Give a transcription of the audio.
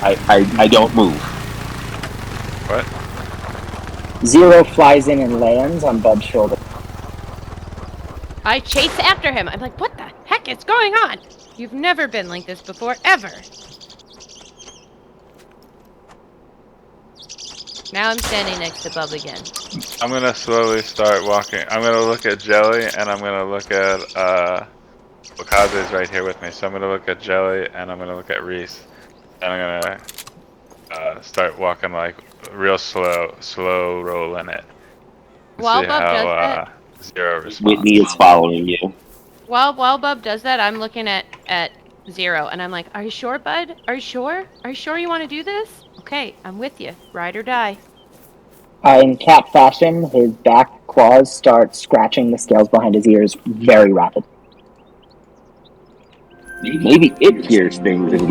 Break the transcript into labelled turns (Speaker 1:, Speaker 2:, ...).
Speaker 1: I don't move.
Speaker 2: What?
Speaker 3: Zero flies in and lands on Bub's shoulder.
Speaker 4: I chase after him. I'm like, what the heck is going on? You've never been like this before, ever. Now I'm standing next to Bub again.
Speaker 2: I'm gonna slowly start walking. I'm gonna look at Jelly, and I'm gonna look at Wakaze's right here with me. So I'm gonna look at Jelly, and I'm gonna look at Reese, and I'm gonna start walking like real slow rolling it.
Speaker 4: While
Speaker 2: See
Speaker 4: Bub does
Speaker 2: how
Speaker 4: that,
Speaker 2: Zero responds.
Speaker 1: Whitney is following you.
Speaker 4: while Bub does that, I'm looking at Zero, and I'm like, are you sure, bud? Are you sure? Are you sure you want to do this? Okay, I'm with you. Ride or die.
Speaker 3: In cat fashion, his back claws start scratching the scales behind his ears very rapidly.
Speaker 1: Maybe it hears things and